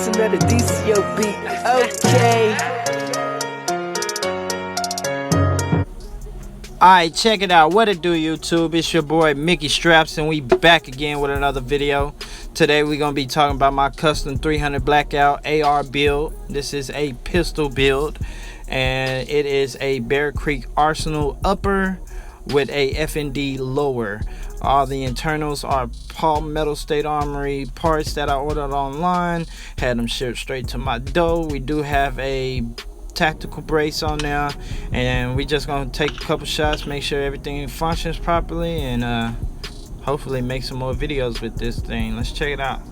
It's another DCO beat. Okay. Alright, check it out. What it do, YouTube? It's your boy Mickey Straps, and we back again with another video. Today we're gonna be talking about my custom 300 Blackout AR build. This is a pistol build, and it is a Bear Creek Arsenal upper with a FND lower. All the internals are Palmetto State Armory parts that I ordered online. Had them shipped straight to my door. We do have a tactical brace on there, and we just gonna take a couple shots, make sure everything functions properly, and hopefully make some more videos with this thing. Let's check it out.